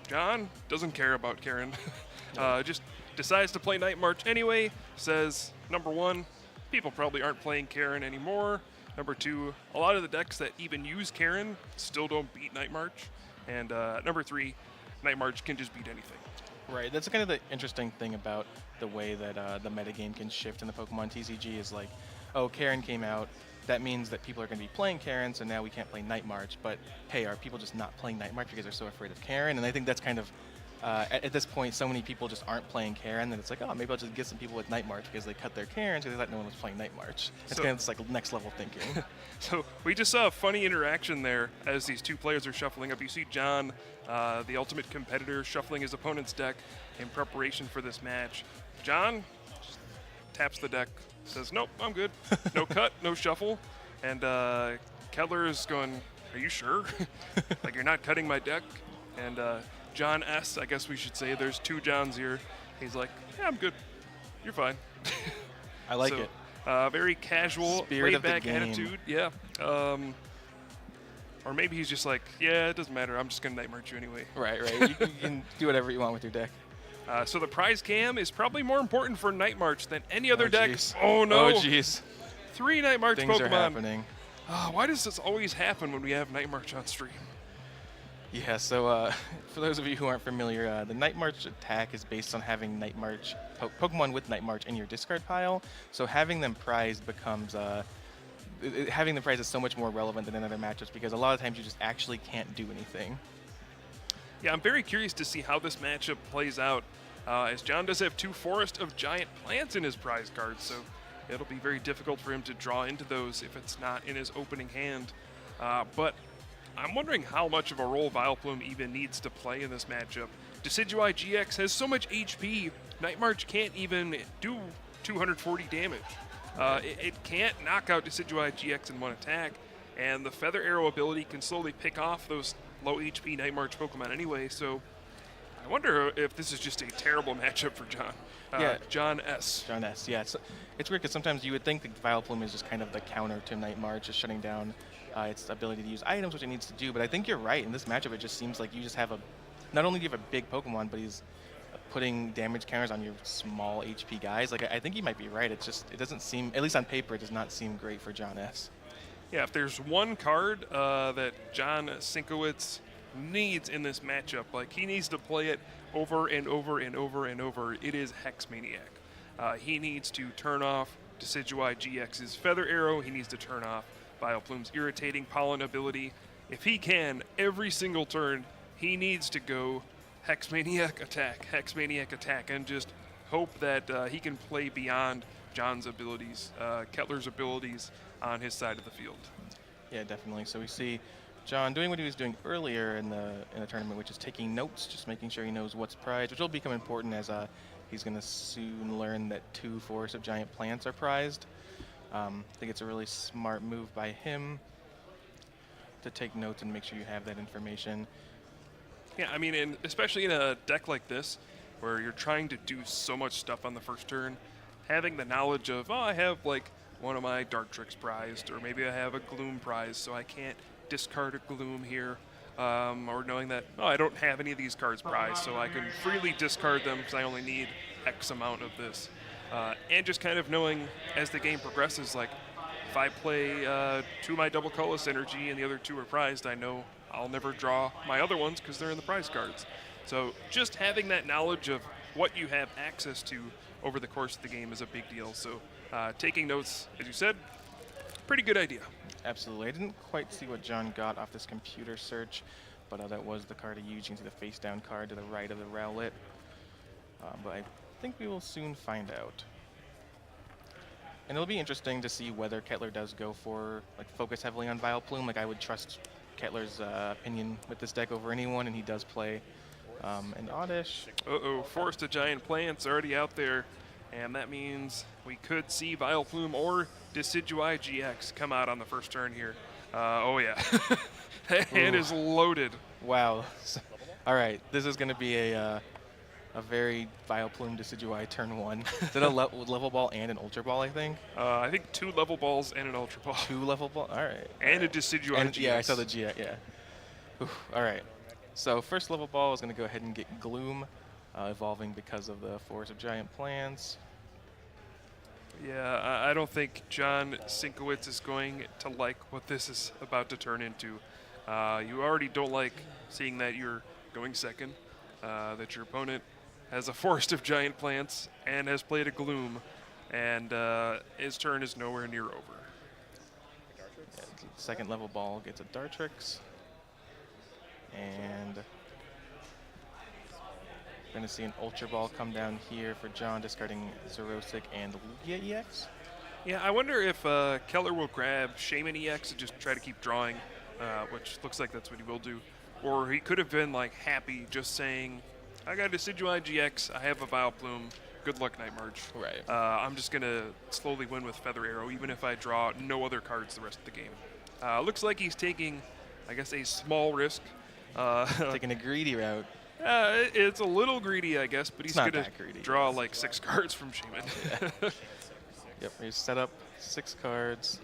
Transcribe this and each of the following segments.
John doesn't care about Karen. Just decides to play Night March anyway. Says, number one, people probably aren't playing Karen anymore. Number two, a lot of the decks that even use Karen still don't beat Night March. And number three, Night March can just beat anything. Right, that's kind of the interesting thing about the way that the metagame can shift in the Pokemon TCG is like, oh, Karen came out, that means that people are going to be playing Karen, so now we can't play Night March. But hey, are people just not playing Night March because they're so afraid of Karen? And I think that's kind of, at this point, so many people just aren't playing Karen that it's like, oh, maybe I'll just get some people with Night March because they cut their Karens because they thought no one was playing Night March. It's kind of just like next level thinking. So we just saw a funny interaction there as these two players are shuffling up. You see John, the ultimate competitor, shuffling his opponent's deck in preparation for this match. John just taps the deck, says, nope, I'm good. No cut, no shuffle. And Kettler is going, are you sure? Like, you're not cutting my deck? And John S., I guess we should say, there's two Johns here. He's like, yeah, I'm good. You're fine. I like it. Very casual, laid-back attitude. Yeah. Or maybe he's just like, yeah, it doesn't matter. I'm just going to Night March you anyway. Right. You can do whatever you want with your deck. So the prize cam is probably more important for Night March than any other deck. Geez. Oh, no. Oh, jeez. 3 Night March Things Pokemon. are happening. Why does this always happen when we have Night March on stream? Yeah, so for those of you who aren't familiar, the Night March attack is based on having Night March Pokemon with Night March in your discard pile. So having them prized becomes having the prize is so much more relevant than in other matchups because a lot of times you just actually can't do anything. Yeah, I'm very curious to see how this matchup plays out, as John does have 2 Forest of Giant Plants in his prize cards, so it'll be very difficult for him to draw into those if it's not in his opening hand. But I'm wondering how much of a role Vileplume even needs to play in this matchup. Decidueye GX has so much HP, Night March can't even do 240 damage. It can't knock out Decidueye GX in one attack, and the Feather Arrow ability can slowly pick off those low HP Night March Pokemon anyway, so I wonder if this is just a terrible matchup for John. John S. John S. Yeah, it's weird because sometimes you would think that Vileplume is just kind of the counter to Night March, just shutting down its ability to use items, which it needs to do. But I think you're right. In this matchup, it just seems like you just have not only do you have a big Pokemon, but he's putting damage counters on your small HP guys. Like, I think you might be right. It doesn't seem, at least on paper, it does not seem great for John S. Yeah, if there's one card that John Sienkiewicz needs in this matchup, like he needs to play it over and over and over and over, it is Hex Maniac. He needs to turn off Decidueye GX's Feather Arrow. He needs to turn off Vileplume's Irritating Pollen ability. If he can, every single turn, he needs to go Hex Maniac attack, and just hope that he can play beyond John's abilities, Kettler's abilities on his side of the field. Yeah, definitely. So we see John doing what he was doing earlier in the tournament, which is taking notes, just making sure he knows what's prized, which will become important as he's going to soon learn that 2 Forest of Giant Plants are prized. I think it's a really smart move by him to take notes and make sure you have that information. Yeah, I mean, and especially in a deck like this, where you're trying to do so much stuff on the first turn, having the knowledge of, oh, I have like one of my Dark Tricks prized, or maybe I have a Gloom prize, so I can't discard a Gloom here, or knowing that, oh, I don't have any of these cards prized, so I can freely discard them because I only need X amount of this. And just kind of knowing as the game progresses, like, if I play 2 of my Double Colorless Energy and the other 2 are prized, I know I'll never draw my other ones because they're in the prize cards. So just having that knowledge of what you have access to over the course of the game is a big deal. So taking notes, as you said, pretty good idea. Absolutely. I didn't quite see what John got off this computer search, but that was the card he used. You can see the face-down card to the right of the Rowlet. But I think we will soon find out. And it'll be interesting to see whether Kettler does go for, like, focus heavily on Vileplume. Like, I would trust Kettler's opinion with this deck over anyone, and he does play an Oddish. Forest of Giant Plants already out there, and that means we could see Vileplume or Decidueye GX come out on the first turn here. Oh yeah, that hand is loaded. Wow. All right, this is going to be a very Vileplume Decidueye turn 1. Is it a level ball and an ultra ball, I think? I think 2 level balls and an ultra ball. 2 level ball? All right. And a Decidueye GX. Yeah, I saw the GX, yeah. Oof, all right. So first level ball is going to go ahead and get Gloom, evolving because of the Forest of Giant Plants. Yeah, I don't think John Sienkiewicz is going to like what this is about to turn into. You already don't like seeing that you're going second, that your opponent has a Forest of Giant Plants and has played a Gloom, and his turn is nowhere near over. Yeah, second level ball gets a Dartrix. And we're going to see an Ultra Ball come down here for John, discarding Xerosic and Lugia EX. Yeah, I wonder if Kettler will grab Shaman EX and just try to keep drawing, which looks like that's what he will do. Or he could have been like happy just saying, I got a Decidueye GX, I have a Vileplume, good luck Night March. Right. I'm just going to slowly win with Feather Arrow, even if I draw no other cards the rest of the game. Looks like he's taking, I guess, a small risk. Taking a greedy route. It's a little greedy, I guess, but he's going to draw yes. like 6 cards from Shaman. Yeah. Yep, he's set up 6 cards.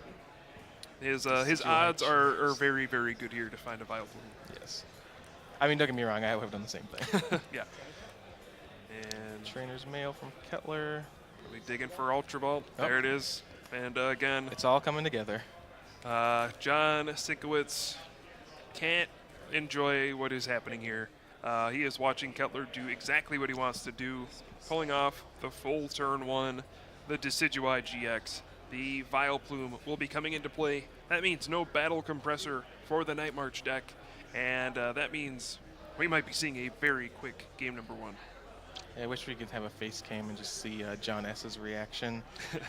His odds are very, very good here to find a Vileplume. Yes. I mean, don't get me wrong, I would have done the same thing. Yeah. And Trainer's Mail from Kettler. really digging for Ultra Ball. Oh. There it is. And again, it's all coming together. John Sienkiewicz can't enjoy what is happening here. He is watching Kettler do exactly what he wants to do, pulling off the full turn 1, the Decidueye GX. The Vileplume will be coming into play. That means no Battle Compressor for the Night March deck, and that means we might be seeing a very quick game number 1. Yeah, I wish we could have a face cam and just see John S.'s reaction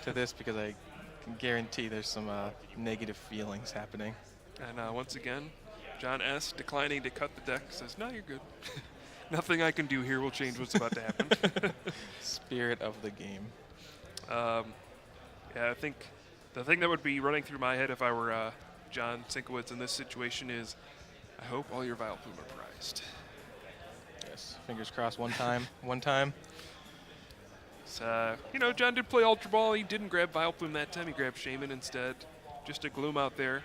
to this, because I can guarantee there's some negative feelings happening. And once again, John S. declining to cut the deck, says, no, you're good. Nothing I can do here will change what's about to happen. Spirit of the game. Yeah, I think the thing that would be running through my head if I were John Sienkiewicz in this situation is, I hope all your Vileplume are prized. Yes, fingers crossed one time. So, John did play Ultra Ball. He didn't grab Vileplume that time. He grabbed Shaman instead. Just a Gloom out there.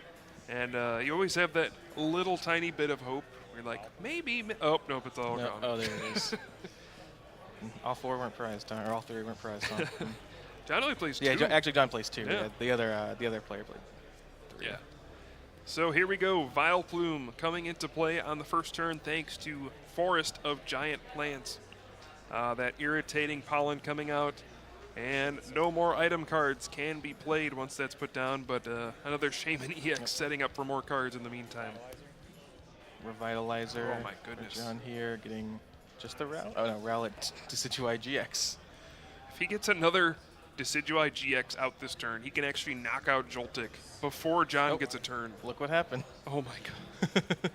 And you always have that little tiny bit of hope. You're like, maybe. Oh, nope, it's all gone. Oh, there it is. All 4 weren't prized, or all 3 weren't prized. John only plays 2. Yeah, actually, John plays 2. Yeah. Yeah, the other player played 3. Yeah. So here we go. Vileplume coming into play on the first turn thanks to Forest of Giant Plants. That irritating pollen coming out. And no more item cards can be played once that's put down, but another Shaman EX setting up for more cards in the meantime. Revitalizer. Oh my goodness. John here getting just the Rowlet. Oh no, Rowlet Decidueye GX. If he gets another Decidueye GX out this turn, he can actually knock out Joltik before John gets a turn. Look what happened. Oh my god.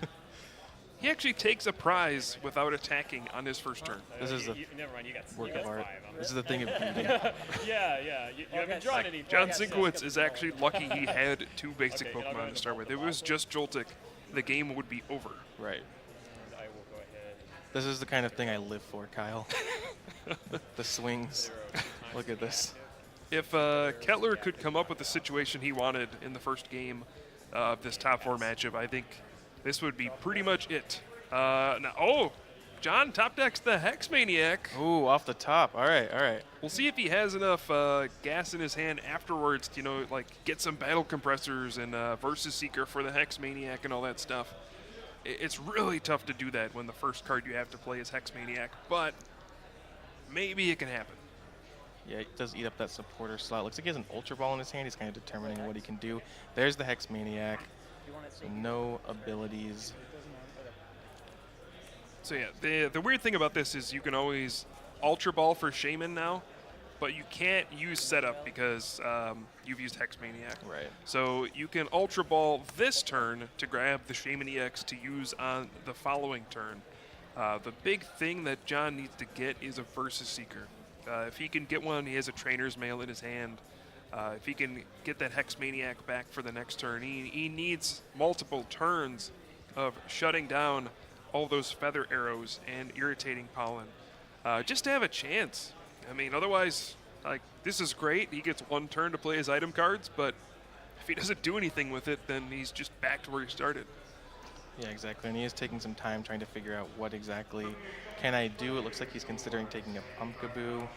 He actually takes a prize without attacking on his first turn. This is a never mind, you got work of art. This is the thing of beauty. Yeah. You haven't drawn any. John Sienkiewicz is actually lucky he had 2 basic Pokemon to start with. If it was just Joltik, the game would be over. Right. I will go ahead. This is the kind of thing I live for, Kyle. The swings. Look at this. If Kettler could come up with the situation he wanted in the first game of this top 4 matchup, I think this would be pretty much it. John top decks the Hex Maniac. Ooh, off the top. All right. We'll see if he has enough gas in his hand afterwards to, get some Battle Compressors and Versus Seeker for the Hex Maniac and all that stuff. It's really tough to do that when the first card you have to play is Hex Maniac, but maybe it can happen. Yeah, it does eat up that supporter slot. Looks like he has an Ultra Ball in his hand. He's kind of determining what he can do. There's the Hex Maniac. So no abilities. So yeah, the weird thing about this is you can always Ultra Ball for Shaman now, but you can't use Setup because you've used Hex Maniac. Right. So you can Ultra Ball this turn to grab the Shaman EX to use on the following turn. The big thing that John needs to get is a Versus Seeker. If he can get one, he has a Trainer's Mail in his hand. If he can get that Hex Maniac back for the next turn, he needs multiple turns of shutting down all those Feather Arrows and irritating pollen, just to have a chance. I mean, otherwise, this is great. He gets 1 turn to play his item cards, but if he doesn't do anything with it, then he's just back to where he started. Yeah, exactly. And he is taking some time trying to figure out what exactly can I do. It looks like he's considering taking a Pumpkaboo.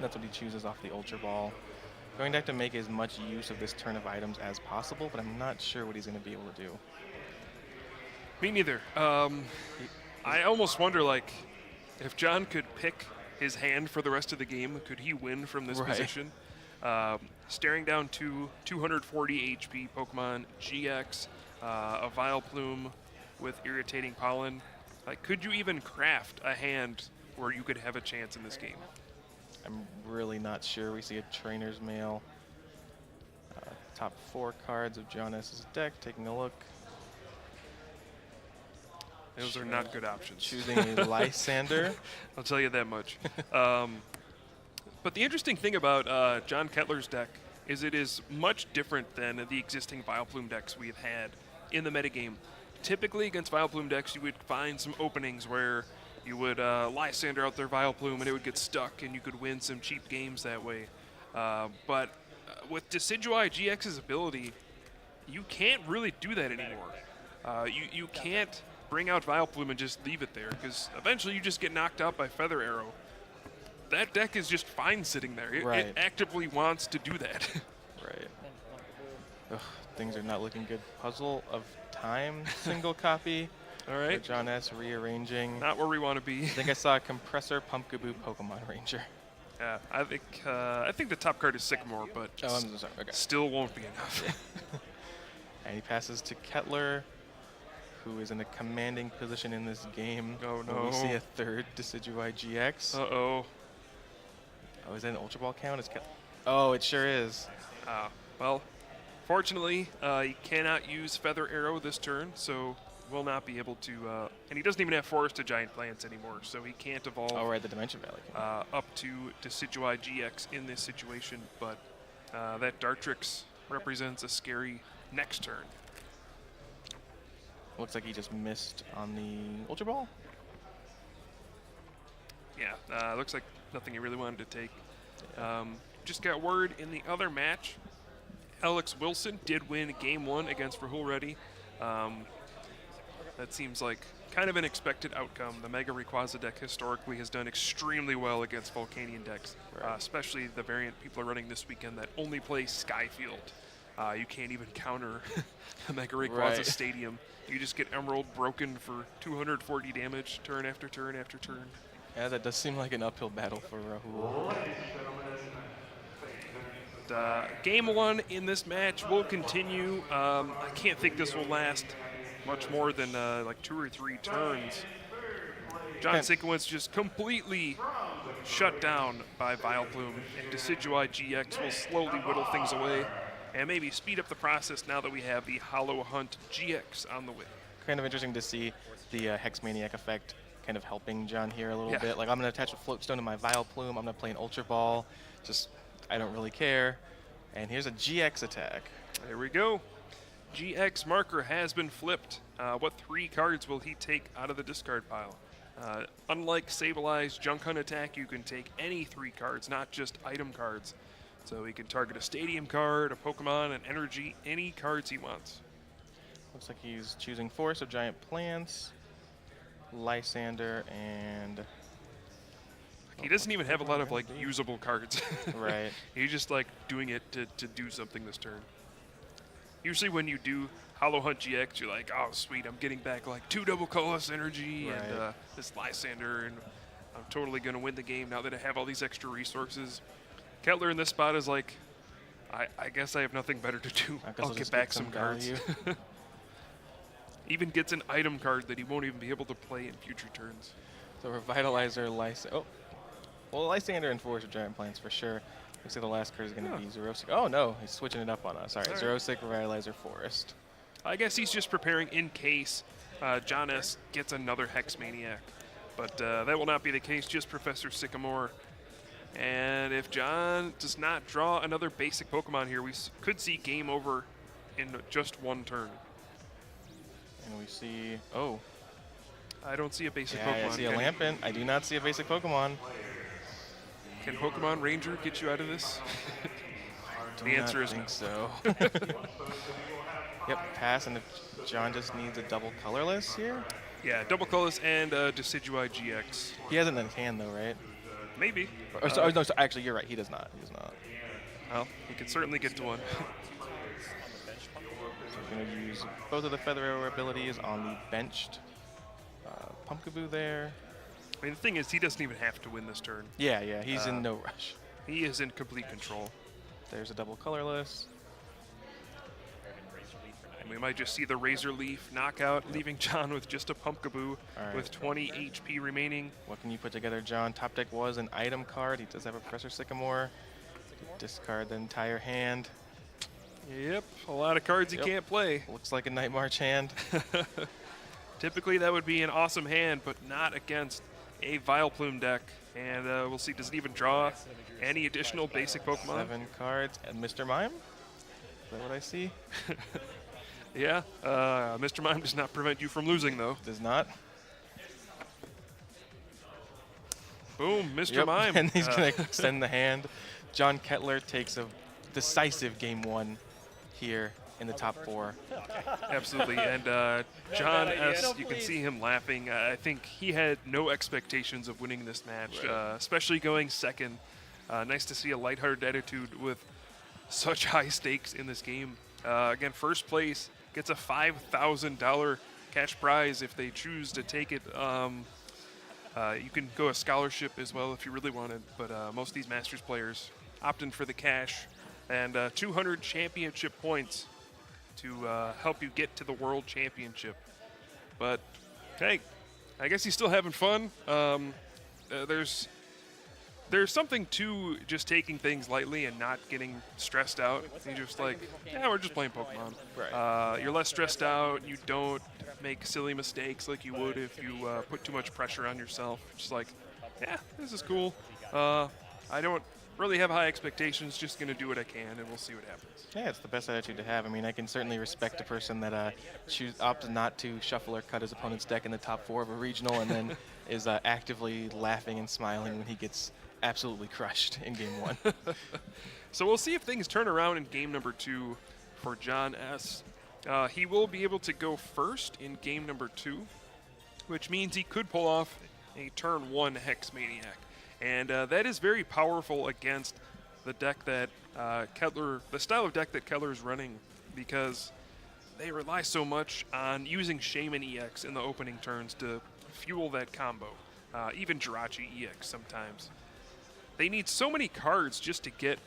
That's what he chooses off the Ultra Ball. Going to have to make as much use of this turn of items as possible, but I'm not sure what he's going to be able to do. Me neither. I almost wonder, like, if John could pick his hand for the rest of the game, could he win from this position? Staring down to 240 HP Pokemon GX, a Vileplume with Irritating Pollen. Like, could you even craft a hand where you could have a chance in this game? I'm really not sure. We see a Trainer's Mail. Top 4 cards of John S.'s deck. Taking a look. Those are not good options. Choosing a Lysander. I'll tell you that much. But the interesting thing about John Kettler's deck is it is much different than the existing Vileplume decks we've had in the metagame. Typically against Vileplume decks, you would find some openings where you would Lysander out their Vileplume and it would get stuck and you could win some cheap games that way. But with Decidueye GX's ability, you can't really do that anymore. You can't bring out Vileplume and just leave it there, because eventually you just get knocked out by Feather Arrow. That deck is just fine sitting there. It actively wants to do that. Right. Ugh, things are not looking good. Puzzle of Time, single copy. All right. John S. rearranging. Not where we want to be. I think I saw a Compressor Pumpkaboo Pokemon Ranger. Yeah, I think the top card is Sycamore, but I'm sorry. Okay. still won't be enough. And he passes to Kettler, who is in a commanding position in this game. Oh, Will we see no. a third Decidueye GX? Uh-oh. Oh, is that an Ultra Ball count? Oh, it sure is. Well, fortunately, he cannot use Feather Arrow this turn, so will not be able to, and he doesn't even have Forested Giant Plants anymore, so he can't evolve Oh, right, the Dimension Valley. up to Decidueye GX in this situation, but that Dartrix represents a scary next turn. Looks like he just missed on the Ultra Ball. Yeah, looks like nothing he really wanted to take. Just got word in the other match, Alex Wilson did win Game 1 against Rahul Reddy. That seems like kind of an expected outcome. The Mega Rayquaza deck historically has done extremely well against Volcanion decks, especially the variant people are running this weekend that only plays Skyfield. You can't even counter the Mega Rayquaza Stadium. You just get Emerald broken for 240 damage turn after turn after turn. Yeah, that does seem like an uphill battle for Rahul. Game 1 in this match will continue. I can't think this will last much more than like 2 or 3 turns. John Sienkiewicz just completely shut down by Vileplume, and Decidueye GX will slowly whittle things away and maybe speed up the process now that we have the Hollow Hunt GX on the way. Kind of interesting to see the Hex Maniac effect kind of helping John here a little bit. Like, I'm going to attach a Floatstone to my Vileplume. I'm going to play an Ultra Ball. Just, I don't really care. And here's a GX attack. There we go. GX marker has been flipped. What 3 cards will he take out of the discard pile? Unlike Sableye Junk Hunt attack, you can take any 3 cards, not just item cards. So he can target a Stadium card, a Pokemon, an Energy, any cards he wants. Looks like he's choosing Forest of Giant Plants, Lysander, and... He doesn't even have a lot of like usable cards. Right. He's just like doing it to do something this turn. Usually when you do Hollow Hunt GX, you're like, oh sweet, I'm getting back like 2 Double Colorless Energy and this Lysander, and I'm totally gonna win the game now that I have all these extra resources. Kettler in this spot is like, I guess I have nothing better to do. I'll get back some cards. Even gets an item card that he won't even be able to play in future turns. So Revitalizer, Lysander. Oh, well, Lysander and Forest of Giant Plants for sure. Looks like the last card is going to be Xerosic. Oh no, he's switching it up on us. All right, Xerosic, Revitalizer, Forest. I guess he's just preparing in case John S. gets another Hex Maniac. But that will not be the case, just Professor Sycamore. And if John does not draw another basic Pokemon here, we could see game over in just 1 turn. And we see, oh. I don't see a basic Pokemon. I see a Lampent. I do not see a basic Pokemon. Can Pokemon Ranger get you out of this? The answer is no. So. Yep, pass, and if John just needs a double colorless here. Yeah, double colors and Decidueye GX. He has it in his hand though, right? Maybe. No, actually, you're right. He does not. He does not. Well, he could certainly get to one. So we're going to use both of the Feather Arrow abilities on the benched Pumpkaboo there. I mean, the thing is, he doesn't even have to win this turn. Yeah, he's in no rush. He is in complete control. There's a double colorless. And we might just see the Razor Leaf knockout, leaving John with just a Pumpkaboo Alright. with 20 HP remaining. What can you put together, John? Top deck was an item card. He does have a Professor Sycamore. Discard the entire hand. Yep, a lot of cards he can't play. Looks like a Night March hand. Typically, that would be an awesome hand, but not against a Vileplume deck. And we'll see, does it even draw any additional basic Pokemon? 7 cards. And Mr. Mime? Is that what I see? Yeah, Mr. Mime does not prevent you from losing, though. Does not. Boom, Mr. Yep. Mime. And he's going to extend the hand. John Kettler takes a decisive game 1 here in the top 4. Absolutely, and John S., you can see him laughing. I think he had no expectations of winning this match, especially going second. Nice to see a lighthearted attitude with such high stakes in this game. Again, first place gets a $5,000 cash prize if they choose to take it. You can go a scholarship as well if you really wanted, but most of these Masters players opt in for the cash, and 200 championship points to help you get to the World Championship. But hey, I guess he's still having fun. There's something to just taking things lightly and not getting stressed out. You're just like, yeah, we're just playing Pokemon. Right. You're less stressed out. You don't make silly mistakes like you would if you put too much pressure on yourself. Just like, yeah, this is cool. I don't really have high expectations. Just going to do what I can, and we'll see what happens. Yeah, it's the best attitude to have. I mean, I can certainly respect a person that opts not to shuffle or cut his opponent's deck in the top 4 of a regional and then is actively laughing and smiling when he gets absolutely crushed in game 1. So we'll see if things turn around in game number 2 for John S. He will be able to go first in game number 2, which means he could pull off a turn 1 Hex Maniac. And that is very powerful against the deck that the style of deck that Kettler is running, because they rely so much on using Shaman EX in the opening turns to fuel that combo. Even Jirachi EX sometimes. They need so many cards just to get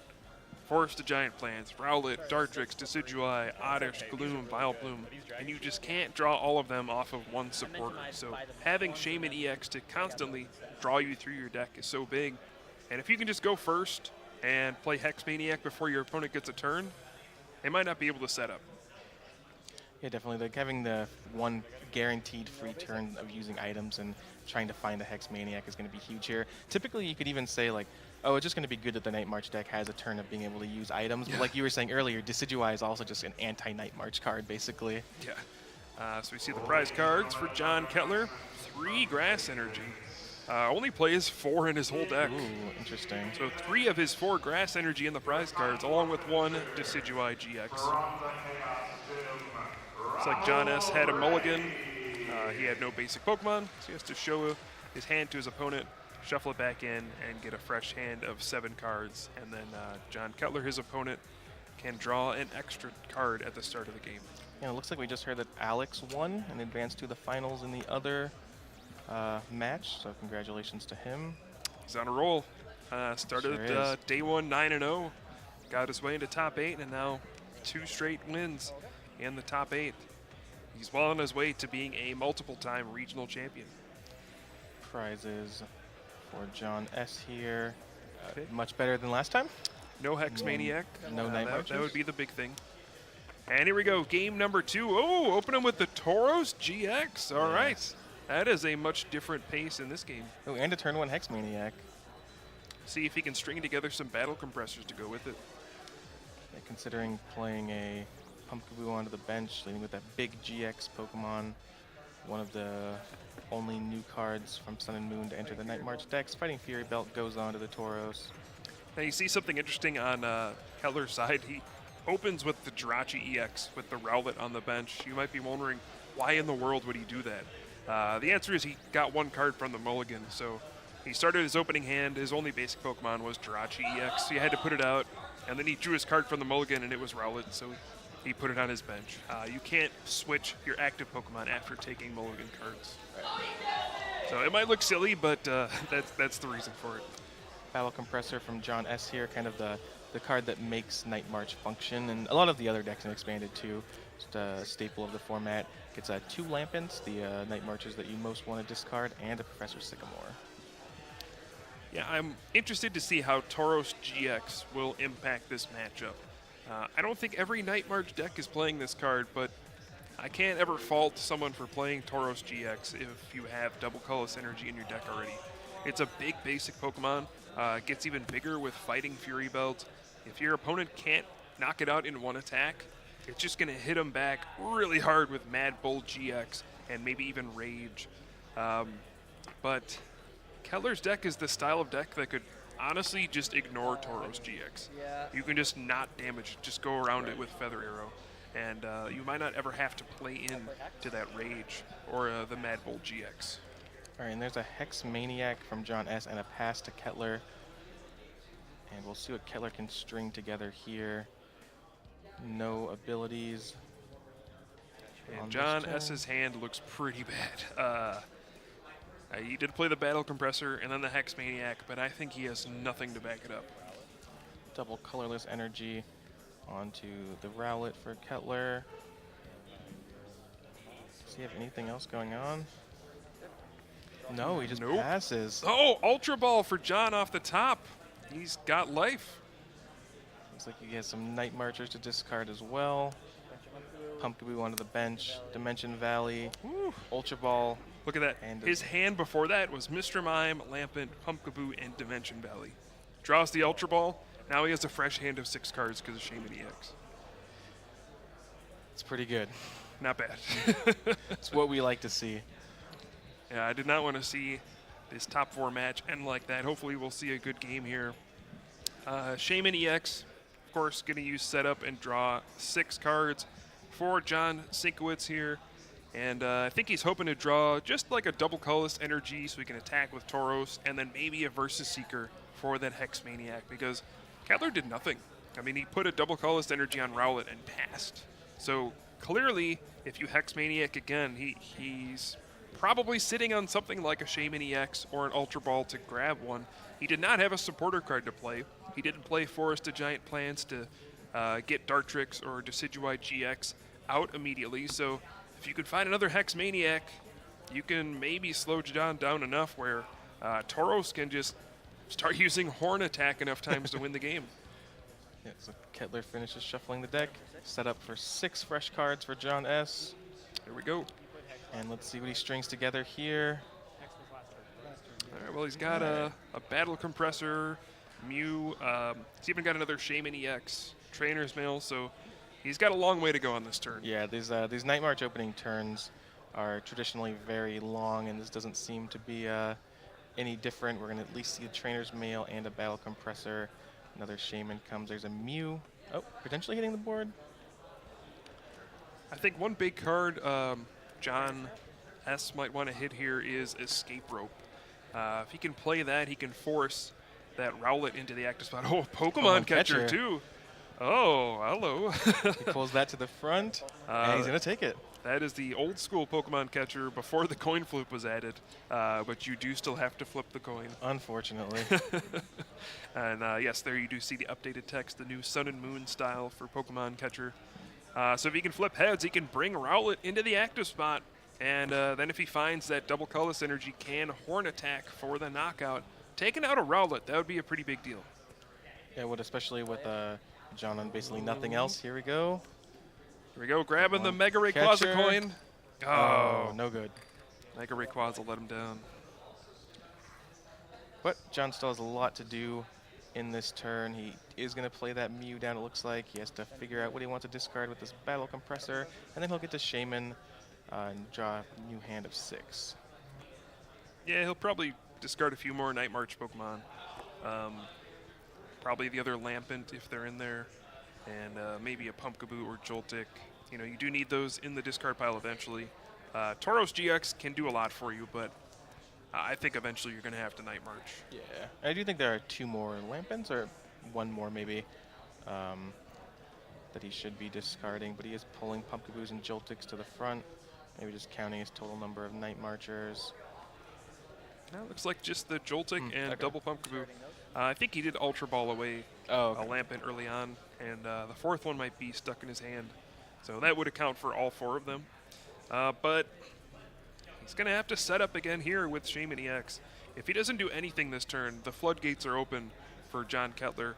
Forest of Giant Plants, Rowlet, Dartrix, Decidueye, Oddish, Gloom, Vileplume, and you just can't draw all of them off of one supporter. So having Shaman EX to constantly draw you through your deck is so big. And if you can just go first and play Hex Maniac before your opponent gets a turn, they might not be able to set up. Yeah, definitely. Like having the one guaranteed free turn of using items and trying to find a Hex Maniac is going to be huge here. Typically, you could even say like, oh, it's just going to be good that the Night March deck has a turn of being able to use items. Yeah. But like you were saying earlier, Decidueye is also just an anti-Night March card, basically. Yeah. So we see the prize cards for John Kettler. 3 Grass Energy. Only plays 4 in his whole deck. Ooh, interesting. So 3 of his 4 Grass Energy in the prize cards, along with 1 Decidueye GX. Looks like John S. had a mulligan. He had no basic Pokemon, so he has to show his hand to his opponent, shuffle it back in, and get a fresh hand of 7 cards. And then John Kettler, his opponent, can draw an extra card at the start of the game. Yeah, it looks like we just heard that Alex won and advanced to the finals in the other match, so congratulations to him. He's on a roll. Started Sure day 1 9-0, got his way into top 8, and now 2 straight wins in the top 8. He's well on his way to being a multiple-time regional champion. Prizes for John S. here. Much better than last time. No Hex Maniac. No Night that Marches. would be the big thing. And here we go, game number 2. Oh, opening with the Tauros GX. All right. That is a much different pace in this game. Oh, and a turn 1 Hex Maniac. See if he can string together some battle compressors to go with it. Yeah, considering playing a Pumpkaboo onto the bench, leading with that big GX Pokemon, one of the only new cards from Sun and Moon to enter the Night March decks. Fighting Fury Belt goes on to the Tauros. Now you see something interesting on Kettler's side. He opens with the Jirachi EX with the Rowlet on the bench. You might be wondering, why in the world would he do that? The answer is he got one card from the mulligan. So he started his opening hand. His only basic Pokemon was Jirachi EX. So he had to put it out. And then he drew his card from the mulligan, and it was Rowlet. So he put it on his bench. You can't switch your active Pokemon after taking mulligan cards. So it might look silly, but that's the reason for it. Battle Compressor from John S. here, kind of the card that makes Night March function, and a lot of the other decks have expanded too. Just a staple of the format. Gets 2 Lampents, the Night Marches that you most want to discard, and a Professor Sycamore. Yeah, I'm interested to see how Tauros GX will impact this matchup. I don't think every Night March deck is playing this card, but I can't ever fault someone for playing Tauros GX if you have double colorless energy in your deck already. It's a big basic Pokemon. It gets even bigger with Fighting Fury Belt. If your opponent can't knock it out in one attack, it's just going to hit them back really hard with Mad Bull GX and maybe even Rage. But Kettler's deck is the style of deck that could honestly just ignore Tauros GX. Yeah. You can just not damage it, just go around it with Feather Arrow. And you might not ever have to play in to that Rage or the Mad Bull GX. All right, and there's a Hex Maniac from John S. and a pass to Kettler. And we'll see what Kettler can string together here. No abilities. And John S.'s hand looks pretty bad. He did play the Battle Compressor and then the Hex Maniac, but I think he has nothing to back it up. Double colorless energy onto the Rowlet for Kettler. Does he have anything else going on? No, he just passes. Oh, Ultra Ball for John off the top. He's got life. Looks like he has some Night Marchers to discard as well. Pumpkaboo onto the bench. Dimension Valley. Woo. Ultra Ball. Look at that. And his hand before that was Mr. Mime, Lampent, Pumpkaboo, and Dimension Valley. Draws the Ultra Ball. Now he has a fresh hand of 6 cards because of Shaman EX. It's pretty good. Not bad. It's what we like to see. Yeah, I did not want to see this top 4 match end like that. Hopefully we'll see a good game here. Shaman EX, of course, going to use setup and draw 6 cards for John Sienkiewicz here. And I think he's hoping to draw just like a double colorless energy so he can attack with Tauros, and then maybe a Versus Seeker for that Hex Maniac, because Kettler did nothing. I mean, he put a double colorless energy on Rowlet and passed. So clearly, if you Hex Maniac again, he's probably sitting on something like a Shaman EX or an Ultra Ball to grab one. He did not have a supporter card to play. He didn't play Forest of Giant Plants to get Dartrix or Decidueye GX out immediately. So if you could find another Hex Maniac, you can maybe slow John down enough where Tauros can just start using Horn Attack enough times to win the game. Yeah, so Kettler finishes shuffling the deck. Set up for 6 fresh cards for John S. There we go. And let's see what he strings together here. All right, well, he's got a Battle Compressor, Mew. He's even got another Shaman EX, Trainer's Mail, so he's got a long way to go on this turn. Yeah, these Night March opening turns are traditionally very long, and this doesn't seem to be any different. We're going to at least see a Trainer's Mail and a Battle Compressor. Another Shaman comes. There's a Mew. Oh, potentially hitting the board. I think one big card John S. might want to hit here is Escape Rope. If he can play that, he can force that Rowlet into the active spot. Oh, Pokemon catcher too. Oh, hello. He pulls that to the front, and he's going to take it. That is the old school Pokemon catcher before the coin flip was added, but you do still have to flip the coin. Unfortunately. And yes, there you do see the updated text, the new Sun and Moon style for Pokemon catcher. So if he can flip heads, he can bring Rowlet into the active spot, and then if he finds that double colorless energy, can Horn Attack for the knockout. Taking out a Rowlet, that would be a pretty big deal. Yeah, would, especially with John on basically nothing else. Here we go. Here we go, grabbing the Mega Rayquaza coin. Oh, no good. Mega Rayquaza let him down. But John still has a lot to do in this turn. He is going to play that Mew down, it looks like. He has to figure out what he wants to discard with this Battle Compressor, and then he'll get to Shaman and draw a new hand of 6. Yeah, he'll probably discard a few more Night March Pokemon. Probably the other Lampent if they're in there. and maybe a Pumpkaboo or Joltik. You know, you do need those in the discard pile eventually. Tauros GX can do a lot for you, but I think eventually you're going to have to Night March. Yeah, I do think there are 2 more Lampens, or 1 more maybe, that he should be discarding, but he is pulling Pumpkaboos and Joltiks to the front, maybe just counting his total number of Night Marchers. That looks like just the Joltik and double Pumpkaboo. I think he did Ultra Ball away a Lampent early on, and the 4th one might be stuck in his hand. So that would account for all 4 of them. But he's going to have to set up again here with Shaman EX. If he doesn't do anything this turn, the floodgates are open for John Kettler.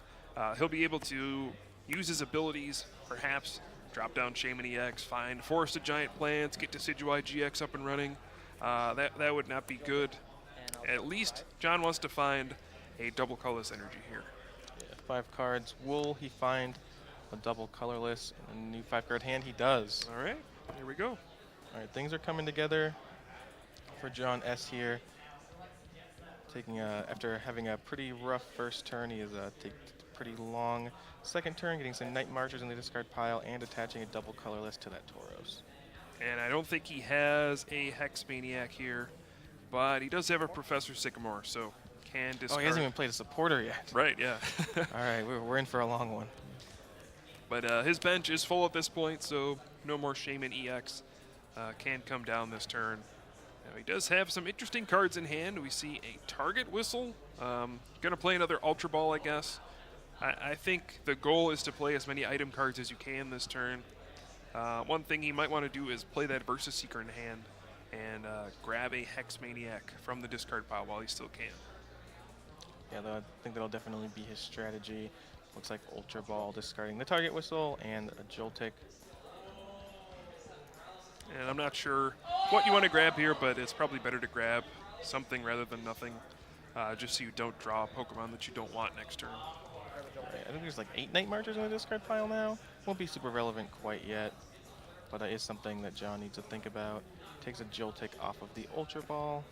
He'll be able to use his abilities, perhaps drop down Shaman EX, find Forest of Giant Plants, get Decidueye GX up and running. That would not be good. At least John wants to find a double colorless energy here. Yeah, 5 cards. Will he find a double colorless in a new 5-card hand? He does. All right, here we go. All right, things are coming together for John S. here. Taking after having a pretty rough first turn, he has taken a pretty long second turn, getting some Night Marchers in the discard pile and attaching a double colorless to that Tauros. And I don't think he has a Hex Maniac here, but he does have a Professor Sycamore, so can discard. Oh, he hasn't even played a supporter yet. Right, yeah. All right, we're in for a long one. But his bench is full at this point, so no more Shaman EX can come down this turn. Now, he does have some interesting cards in hand. We see a Target Whistle. Gonna play another Ultra Ball, I guess. I think the goal is to play as many item cards as you can this turn. One thing he might want to do is play that Versus Seeker in hand and grab a Hex Maniac from the discard pile while he still can. Yeah, I think that'll definitely be his strategy. Looks like Ultra Ball discarding the Target Whistle and a Joltik. And I'm not sure what you want to grab here, but it's probably better to grab something rather than nothing, just so you don't draw a Pokemon that you don't want next turn. Right, I think there's like 8 Night Marchers in the discard pile now. Won't be super relevant quite yet, but that is something that John needs to think about. Takes a Joltik off of the Ultra Ball.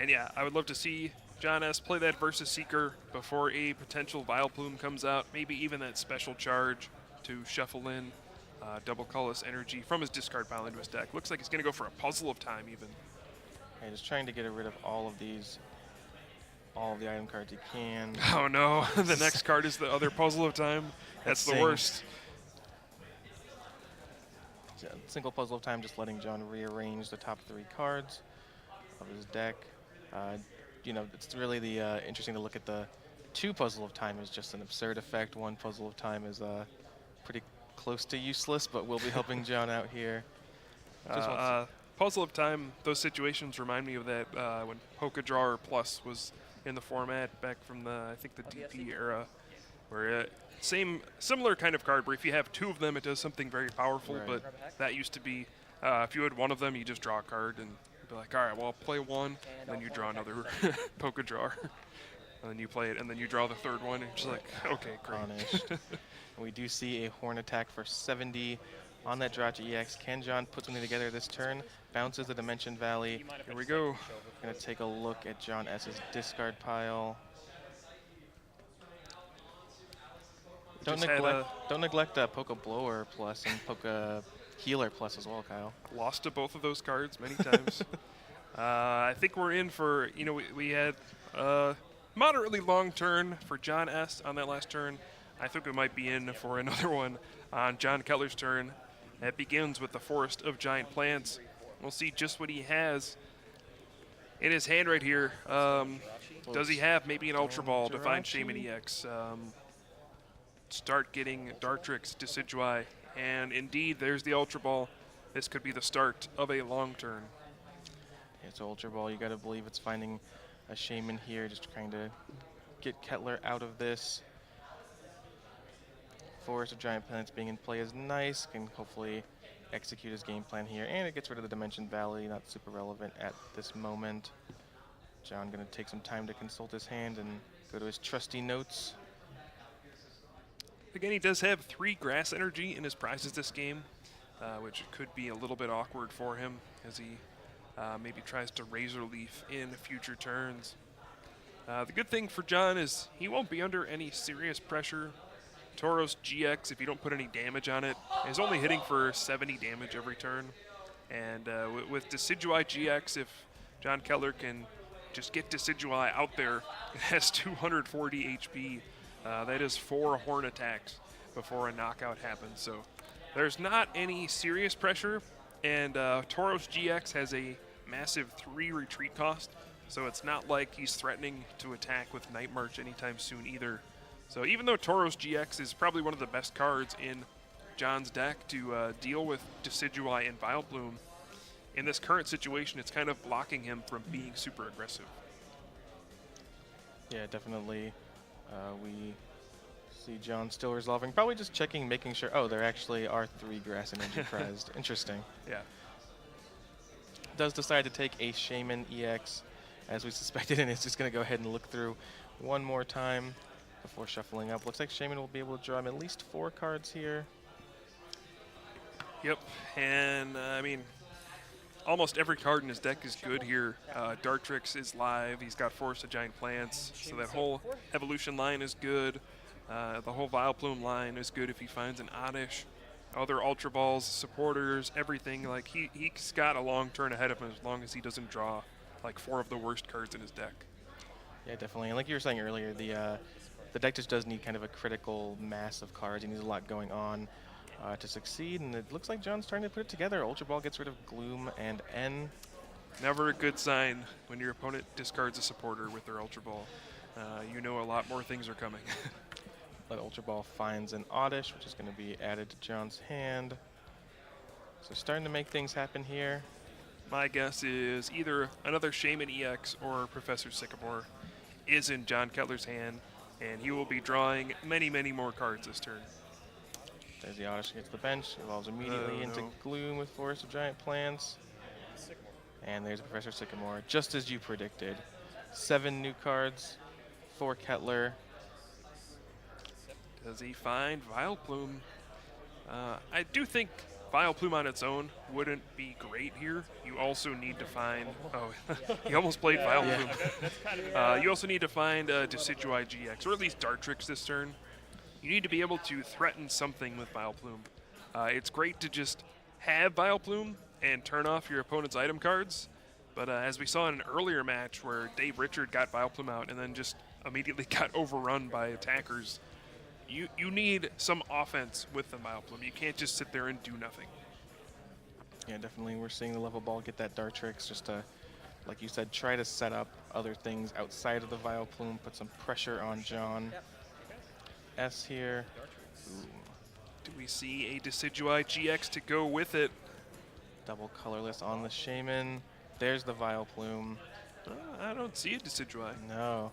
And yeah, I would love to see John S. play that Versus Seeker before a potential Vileplume comes out. Maybe even that special charge to shuffle in double colorless energy from his discard pile into his deck. Looks like he's going to go for a Puzzle of Time even. Okay, just trying to get rid of all of the item cards he can. Oh no, the next card is the other Puzzle of Time. That's the worst. Single Puzzle of Time, just letting John rearrange the top 3 cards of his deck. You know, it's really interesting to look at the 2 Puzzle of Time is just an absurd effect. 1 Puzzle of Time is pretty close to useless, but will be helping John out here. Puzzle of Time, those situations remind me of that when Pokedrawer Plus was in the format back from I think the DP era, where similar kind of card where if you have 2 of them, it does something very powerful, Right. but that used to be, if you had 1 of them, you just draw a card and be like, all right, well, I'll play 1, and then you draw another Pokedrawer. And then you play it, and then you draw the 3rd one, and you're just like, okay, great. Punished. We do see a Horn attack for 70 on that Jirachi EX. Can John put something together this turn? Bounces the Dimension Valley. Here we go. Gonna take a look at John S.'s discard pile. Don't neglect Poke Blower Plus and Poke Healer Plus as well, Kyle. Lost to both of those cards many times. I think we're in for, we had a moderately long turn for John S. on that last turn. I think we might be in for another one on John Kettler's turn. That begins with the Forest of Giant Plants. We'll see just what he has in his hand right here. Does he have maybe an Ultra Ball to find Shaman EX? Start getting Dartrix, Decidueye, and indeed, there's the Ultra Ball. This could be the start of a long turn. It's Ultra Ball. You got to believe it's finding a Shaman here, just trying to get Kettler out of this. Forest of Giant Plants being in play is nice, can hopefully execute his game plan here, and it gets rid of the Dimension Valley, not super relevant at this moment. John gonna take some time to consult his hand and go to his trusty notes. Again, he does have 3 Grass Energy in his prizes this game, which could be a little bit awkward for him as he maybe tries to Razor Leaf in future turns. The good thing for John is he won't be under any serious pressure. Tauros GX, if you don't put any damage on it, is only hitting for 70 damage every turn. And with Decidueye GX, if John Kettler can just get Decidueye out there, it has 240 HP. That is 4 horn attacks before a knockout happens. So there's not any serious pressure. And Tauros GX has a massive 3 retreat cost. So it's not like he's threatening to attack with Night March anytime soon either. So even though Tauros GX is probably one of the best cards in John's deck to deal with Decidueye and Vileplume, in this current situation, it's kind of blocking him from being super aggressive. Yeah, definitely. We see John still resolving. Probably just checking, making sure. Oh, there actually are 3 grass energy prized. Interesting. Yeah. Does decide to take a Shaman EX, as we suspected, and is just going to go ahead and look through one more time before shuffling up. Looks like Shaman will be able to draw him at least 4 cards here. Yep, and I mean, almost every card in his deck is good here. Dartrix is live. He's got Forest of Giant Plants, so that whole evolution line is good. The whole Vileplume line is good if he finds an Oddish. Other Ultra Balls, supporters, everything. Like he's got a long turn ahead of him as long as he doesn't draw like 4 of the worst cards in his deck. Yeah, definitely. And like you were saying earlier, the deck just does need kind of a critical mass of cards. He needs a lot going on to succeed, and it looks like John's trying to put it together. Ultra Ball gets rid of Gloom and N. Never a good sign when your opponent discards a supporter with their Ultra Ball. You know a lot more things are coming. But Ultra Ball finds an Oddish, which is going to be added to John's hand. So starting to make things happen here. My guess is either another Shaman EX or Professor Sycamore is in John Kettler's hand, and he will be drawing many, many more cards this turn. There's the Oddish against the bench. Evolves immediately into Gloom with Forest of Giant Plants. And there's Professor Sycamore, just as you predicted. 7 new cards for Kettler. Does he find Vileplume? I do think Vileplume on its own wouldn't be great here. You also need to find... Oh, he almost played Vileplume. You also need to find Decidueye GX, or at least Dartrix this turn. You need to be able to threaten something with Vileplume. It's great to just have Vileplume and turn off your opponent's item cards, but as we saw in an earlier match where Dave Richard got Vileplume out and then just immediately got overrun by attackers, you need some offense with the Vileplume. You can't just sit there and do nothing. Yeah, definitely. We're seeing the level ball get that Dartrix just to, like you said, try to set up other things outside of the Vileplume, put some pressure on John. S here. Ooh. Do we see a Decidueye GX to go with it? Double colorless on the Shaman. There's the Vileplume. I don't see a Decidueye. No.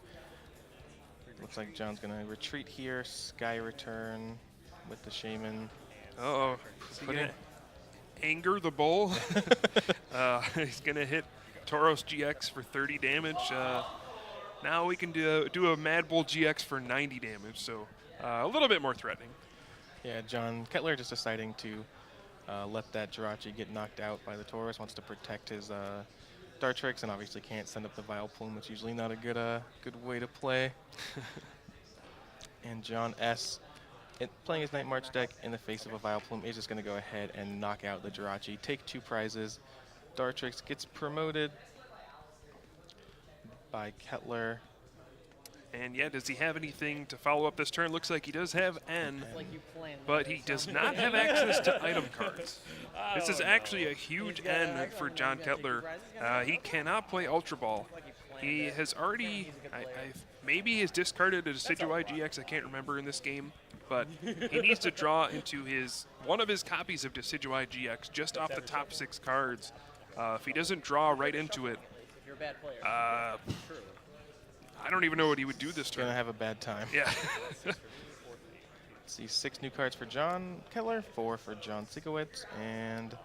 Looks like John's going to retreat here. Sky Return with the Shaman. Uh-oh. Is he going to anger the bull? He's going to hit Tauros GX for 30 damage. Now we can do a Mad Bull GX for 90 damage, so a little bit more threatening. Yeah, John Kettler just deciding to let that Jirachi get knocked out by the Tauros. Wants to protect his Dartrix, and obviously can't send up the Vileplume. It's usually not a good way to play. And John S., playing his Night March deck in the face of a Vileplume, is just going to go ahead and knock out the Jirachi, take 2 prizes. Dartrix gets promoted by Kettler. And yeah, does he have anything to follow up this turn? Looks like he does have N, but he does not have access to item cards. This is actually a huge N for John Kettler. He cannot play Ultra Ball. He has already, maybe he's discarded a Decidueye GX, I can't remember in this game, but he needs to draw into one of his copies of Decidueye GX just off the top 6 cards. If he doesn't draw right into it, I don't even know what he would do this turn. Gonna have a bad time. Yeah. Let's see, 6 new cards for John Kettler, 4 for John Sienkiewicz, and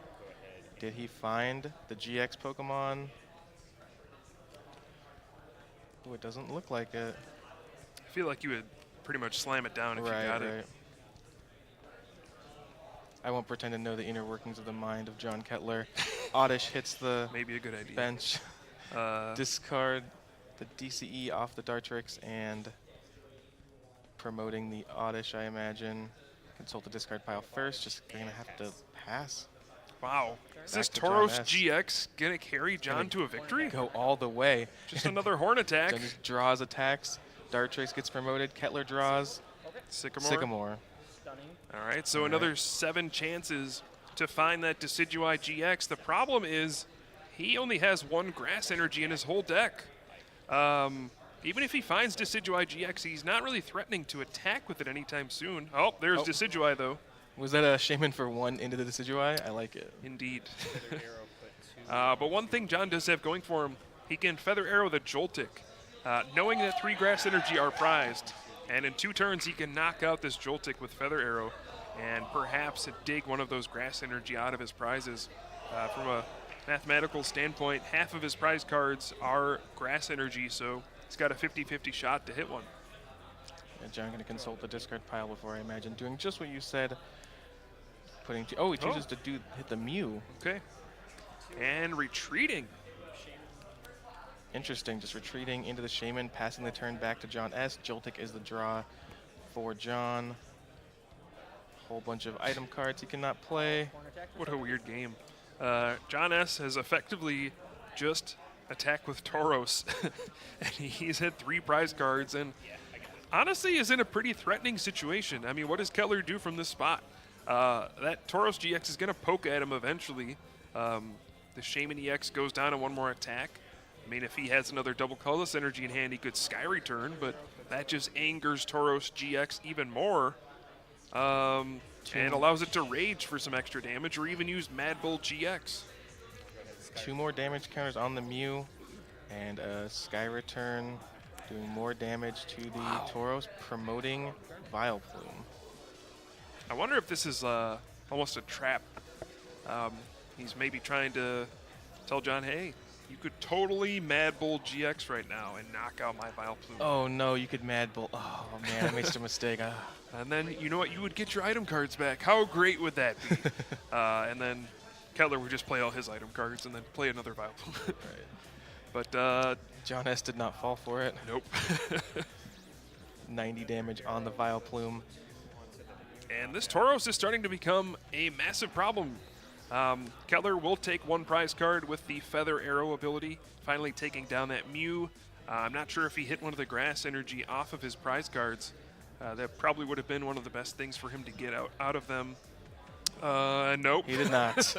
did he find the GX Pokemon? Oh, it doesn't look like it. I feel like you would pretty much slam it down if you got it. I won't pretend to know the inner workings of the mind of John Kettler. Oddish hits the maybe a good idea. bench. Discard the DCE off the Dartrix and promoting the Oddish, I imagine. Consult the discard pile first. Just going to have to pass. Wow. Is this Back to John Tauros S. GX going to carry John to a victory? Go all the way. Just another horn attack. John just draws attacks. Dartrix gets promoted. Kettler draws. Sycamore. Stunning. All right, so All another right. 7 chances to find that Decidueye GX. The problem is he only has 1 grass energy in his whole deck. Even if he finds Decidueye GX, he's not really threatening to attack with it anytime soon. Oh, there's Decidueye, though. Was that a Shaman for 1 into the Decidueye? I like it. Indeed. Feather Arrow put 2. But one thing John does have going for him, he can Feather Arrow the Joltik, knowing that 3 grass energy are prized. And in 2 turns, he can knock out this Joltik with Feather Arrow and perhaps dig one of those grass energy out of his prizes. From a mathematical standpoint, half of his prize cards are grass energy, so he's got a 50-50 shot to hit one. And John going to consult the discard pile before, I imagine, doing just what you said. Putting he chooses to hit the Mew. Okay. And retreating. Interesting, just retreating into the Shaman, passing the turn back to John S. Joltik is the draw for John. Whole bunch of item cards he cannot play. What a weird game. John S. has effectively just attacked with Tauros, and he's hit 3 prize cards, and honestly is in a pretty threatening situation. I mean, what does Kettler do from this spot? That Tauros GX is going to poke at him eventually. The Shaman EX goes down in 1 more attack. I mean, if he has another double colorless energy in hand, he could Sky Return, but that just angers Tauros GX even more. And allows it to rage for some extra damage, or even use Mad Bull GX. 2 more damage counters on the Mew, and a Sky Return, doing more damage to the Tauros, promoting Vileplume. I wonder if this is almost a trap. He's maybe trying to tell John, hey, you could totally Mad Bull GX right now and knock out my Vileplume. Oh no, you could Mad Bull. Oh man, I made such a mistake. And then, you know what, you would get your item cards back. How great would that be? And then Kettler would just play all his item cards and then play another Vileplume. Right. But, John S. did not fall for it. nope. 90 damage on the Vileplume. And this Tauros is starting to become a massive problem. Kettler will take 1 prize card with the Feather Arrow ability, finally taking down that Mew. I'm not sure if he hit one of the grass energy off of his prize cards. That probably would have been one of the best things for him to get out of them. Nope. He did not.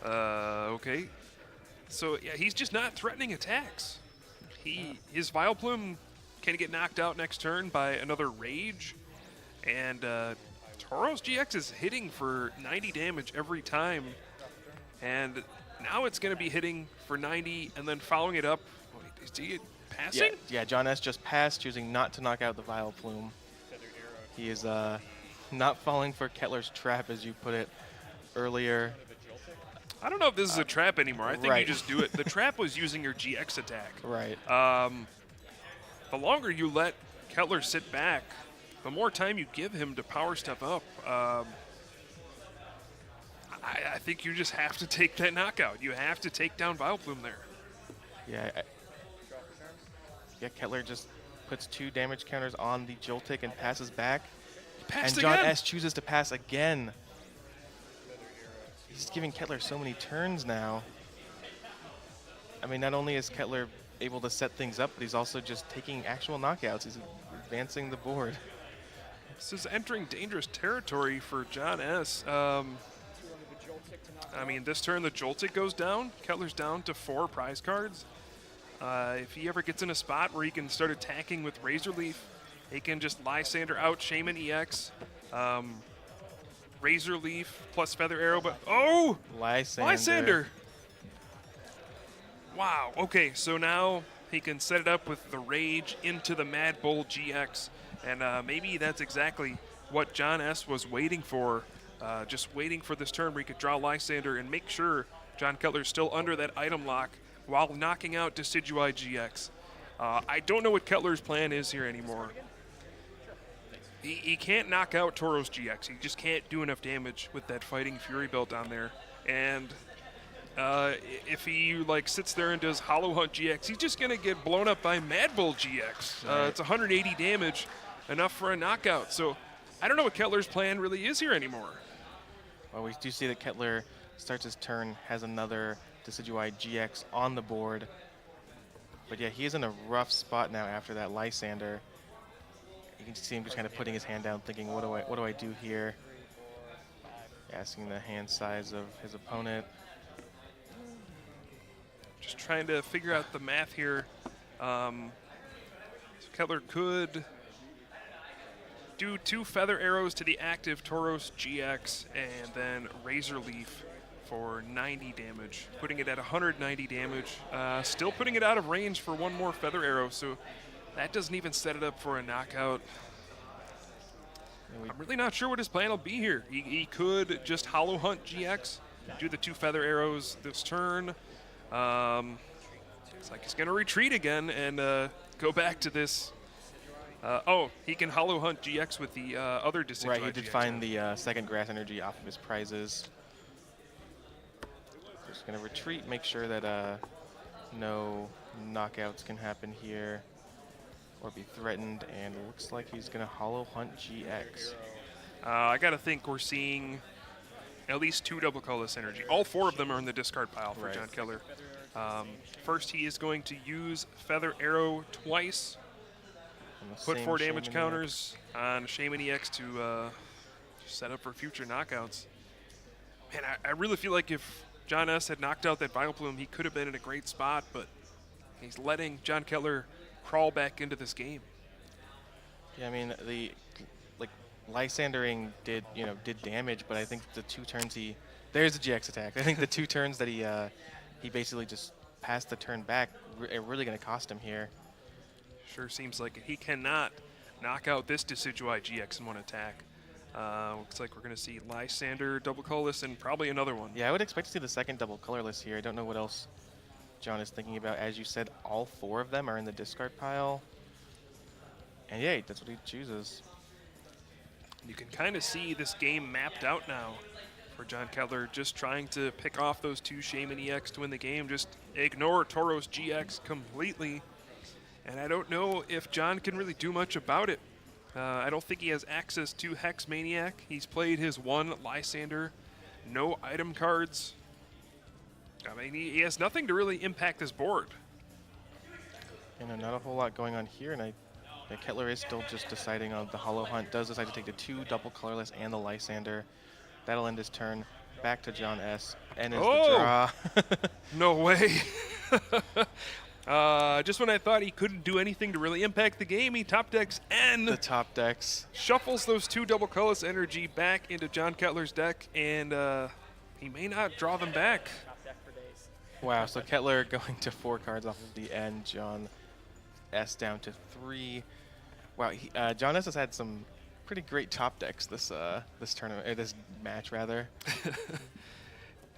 Okay. So, yeah, he's just not threatening attacks. His Vileplume can get knocked out next turn by another Rage. And Tauros GX is hitting for 90 damage every time. And now it's going to be hitting for 90 and then following it up. Wait, is he passing? Yeah, John S. just passed, choosing not to knock out the Vileplume. He is not falling for Kettler's trap, as you put it earlier. I don't know if this is a trap anymore. I think right. you just do it. The trap was using your GX attack. Right. The longer you let Kettler sit back, the more time you give him to power step up. I think you just have to take that knockout. You have to take down Vileplume there. Yeah. Kettler just puts 2 damage counters on the Joltik and passes back. Passed And John again. S. chooses to pass again. He's giving Kettler so many turns now. I mean, not only is Kettler able to set things up, but he's also just taking actual knockouts. He's advancing the board. This is entering dangerous territory for John S. I mean, this turn the Joltik goes down. Kettler's down to 4 prize cards. If he ever gets in a spot where he can start attacking with Razor Leaf, he can just Lysander out Shaman EX. Razor Leaf plus Feather Arrow, but oh! Lysander! Wow, okay, so now he can set it up with the Rage into the Mad Bull GX, and maybe that's exactly what John S. was waiting for, just waiting for this turn where he could draw Lysander and make sure John Kettler's still under that item lock while knocking out Decidueye GX. I don't know what Kettler's plan is here anymore. He can't knock out Tauros GX. He just can't do enough damage with that Fighting Fury belt on there. And If he like sits there and does Hollow Hunt GX, he's just gonna get blown up by Mad Bull GX. Right. It's 180 damage, enough for a knockout. So I don't know what Kettler's plan really is here anymore. Well, we do see that Kettler starts his turn, has another Decidueye GX on the board. But yeah, he is in a rough spot now after that Lysander. You can see him just kind of putting his hand down, thinking, what do I do here? Asking the hand size of his opponent. Just trying to figure out the math here. So Kettler could do 2 Feather Arrows to the active Tauros GX and then Razor Leaf for 90 damage, putting it at 190 damage. Still putting it out of range for 1 more Feather Arrow, so that doesn't even set it up for a knockout. I'm really not sure what his plan will be here. He could just Hollow Hunt GX, do the 2 Feather Arrows this turn. It's like he's going to retreat again and go back to this. He can Hollow Hunt GX with the other Decidueye. Right, he did GX. find the second Grass Energy off of his prizes. Just going to retreat, make sure that no knockouts can happen here or be threatened, and it looks like he's going to Hollow Hunt GX. I got to think we're seeing at least 2 double colorless energy. All 4 of them are in the discard pile for Right. John Kettler. First, he is going to use Feather Arrow twice, On the put same 4 damage Shaman counters on Shaman EX to set up for future knockouts. Man, I really feel like if John S. had knocked out that Vileplume, he could have been in a great spot, but he's letting John Kettler crawl back into this game. Yeah, I mean, the Lysandering did damage, but I think the 2 turns there's a GX attack. I think the 2 turns that he basically just passed the turn back are really going to cost him here. Sure seems like it. He cannot knock out this Decidueye GX in 1 attack. Looks like we're going to see Lysander double colorless and probably another one. Yeah, I would expect to see the second double colorless here. I don't know what else John is thinking about. As you said, all 4 of them are in the discard pile. And yeah, that's what he chooses. You can kind of see this game mapped out now for John Kettler, just trying to pick off those 2 Shaman EX to win the game. Just ignore Tauros GX completely. And I don't know if John can really do much about it. I don't think he has access to Hex Maniac. He's played his 1 Lysander, no item cards. I mean, he has nothing to really impact this board. Not a whole lot going on here, and Kettler is still just deciding on the Hollow Hunt. Does decide to take the 2 double colorless and the Lysander. That'll end his turn. Back to John S. And is the draw. No way. Just when I thought he couldn't do anything to really impact the game, he top decks and the top decks. Shuffles those 2 double colorless energy back into John Kettler's deck, and he may not draw them back. Wow, so Kettler going to 4 cards off of the end. John S down to 3. Wow, John S has had some pretty great top decks this tournament, or this match rather.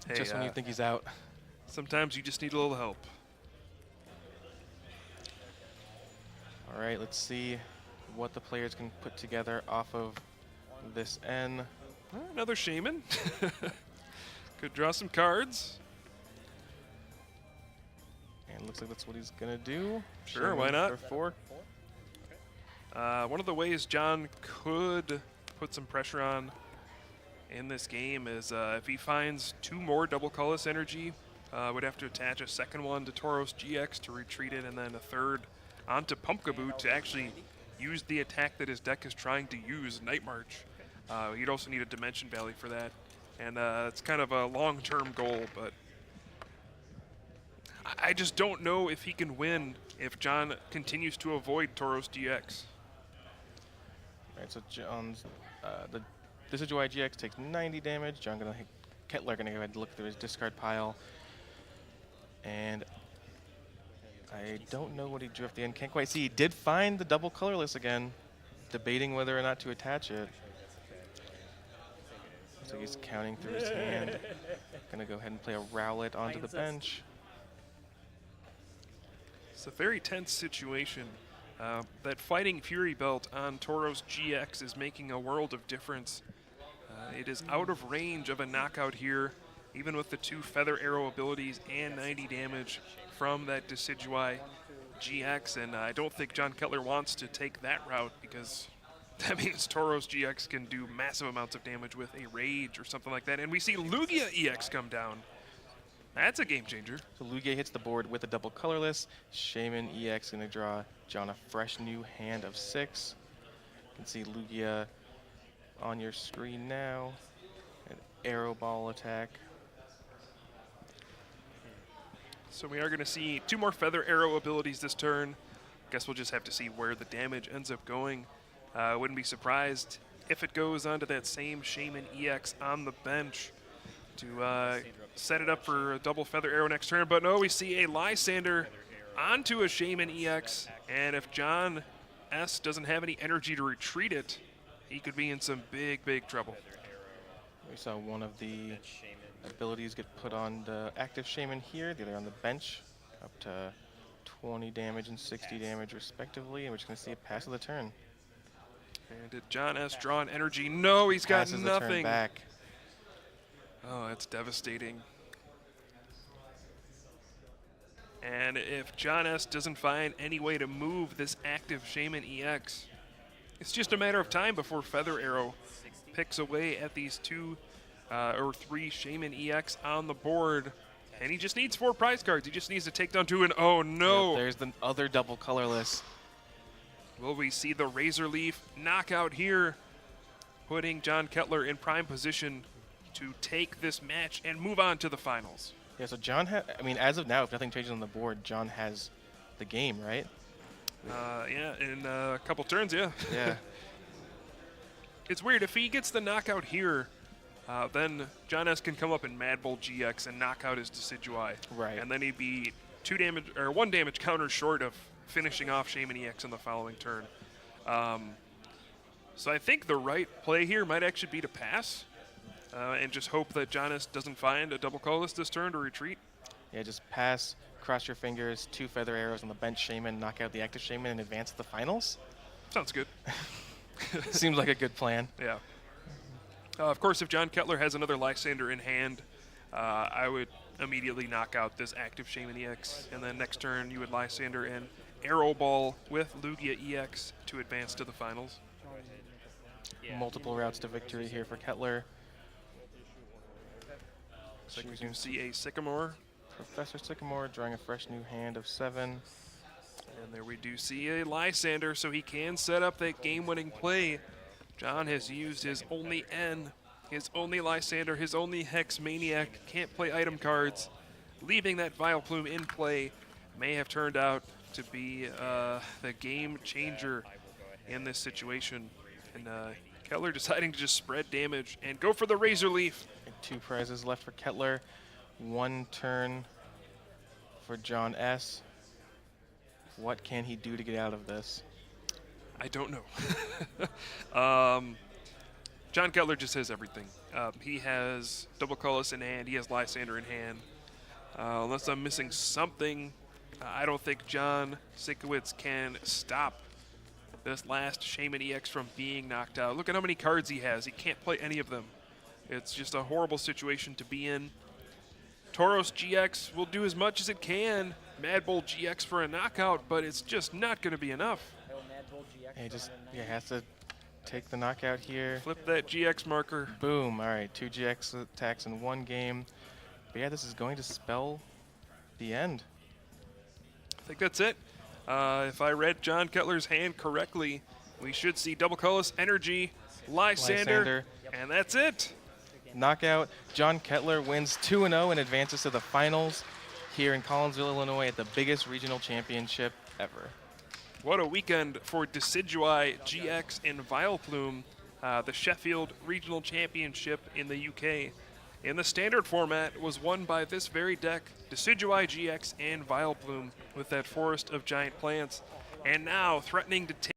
Hey, just when you think he's out. Sometimes you just need a little help. All right, let's see what the players can put together off of this N. Another Shaman. Could draw some cards. And looks like that's what he's gonna do. Sure, Shaman why not? for 4. One of the ways John could put some pressure on in this game is if he finds 2 more double colorless energy, would have to attach a second one to Tauros GX to retreat it, and then a third onto Pumpkaboo to actually use the attack that his deck is trying to use, Night March. You'd also need a Dimension Valley for that, and it's kind of a long-term goal, but I just don't know if he can win if John continues to avoid Tauros GX. All right, so John's the Decidueye GX takes 90 damage. Kettler gonna go ahead and look through his discard pile, and I don't know what he drew at the end. Can't quite see. He did find the double colorless again, debating whether or not to attach it. So he's counting through his hand. Gonna go ahead and play a Rowlet onto the bench. It's a very tense situation. That Fighting Fury belt on Tauros GX is making a world of difference. It is out of range of a knockout here. even with the 2 Feather Arrow abilities and 90 damage from that Decidueye GX. And I don't think John Kettler wants to take that route, because that means Tauros GX can do massive amounts of damage with a Rage or something like that. And we see Lugia EX come down. That's a game changer. So Lugia hits the board with a double colorless. Shaman EX going to draw John a fresh new hand of 6. You can see Lugia on your screen now. An arrow ball attack. So we are going to see 2 more Feather Arrow abilities this turn. Guess we'll just have to see where the damage ends up going. Wouldn't be surprised if it goes onto that same Shaman EX on the bench to set it up for a double Feather Arrow next turn. But no, we see a Lysander onto a Shaman EX, and if John S. doesn't have any energy to retreat it, he could be in some big, big trouble. We saw one of the abilities get put on the active Shaman here, the other on the bench, up to 20 damage and 60 damage respectively, and we're just going to see a pass of the turn. And did John S. draw an energy? No, he's got Passes the turn nothing. back. Oh, that's devastating. And if John S. doesn't find any way to move this active Shaman EX, it's just a matter of time before Feather Arrow picks away at these 2 or 3 Shaman EX on the board. And he just needs 4 prize cards. He just needs to take down 2, and oh no! Yep, there's the other double colorless. Will we see the Razor Leaf knockout here, putting John Kettler in prime position to take this match and move on to the finals? Yeah, so John I mean, as of now, if nothing changes on the board, John has the game, right? Yeah, in a couple turns, yeah. Yeah. It's weird. If he gets the knockout here, then John S. can come up in Mad Bull GX and knock out his Decidueye. Right. And then he'd be 1 damage counter short of finishing off Shaman EX in the following turn. So I think the right play here might actually be to pass and just hope that John S. doesn't find a double colorless this turn to retreat. Yeah, just pass, cross your fingers, 2 Feather Arrows on the bench Shaman, knock out the active Shaman, and advance to the finals. Sounds good. Seems like a good plan. Yeah. Of course, if John Kettler has another Lysander in hand, I would immediately knock out this active Shaman EX, and then next turn you would Lysander and Arrow Ball with Lugia EX to advance to the finals. Multiple routes to victory here for Kettler. Looks like we can see a Sycamore. Professor Sycamore drawing a fresh new hand of 7. And there we do see a Lysander, so he can set up that game-winning play. John has used his only N, his only Lysander, his only Hex Maniac, can't play item cards. Leaving that Vileplume in play may have turned out to be the game changer in this situation. And Kettler deciding to just spread damage and go for the Razor Leaf. And 2 prizes left for Kettler. 1 turn for John S. What can he do to get out of this? I don't know. John Kettler just has everything. He has double colorless in hand. He has Lysander in hand. Unless I'm missing something, I don't think John Sienkiewicz can stop this last Shaman EX from being knocked out. Look at how many cards he has. He can't play any of them. It's just a horrible situation to be in. Tauros GX will do as much as it can. Mad Bull GX for a knockout, but it's just not going to be enough. He has to take the knockout here. Flip that GX marker. Boom. All right, 2 GX attacks in 1 game. But yeah, this is going to spell the end. I think that's it. If I read John Kettler's hand correctly, we should see double colorless energy, Lysander, and that's it. Knockout. John Kettler wins 2-0 and advances to the finals here in Collinsville, Illinois at the biggest regional championship ever. What a weekend for Decidueye GX and Vileplume, the Sheffield Regional Championship in the UK. In the standard format was won by this very deck, Decidueye GX and Vileplume with that Forest of Giant Plants. And now threatening to take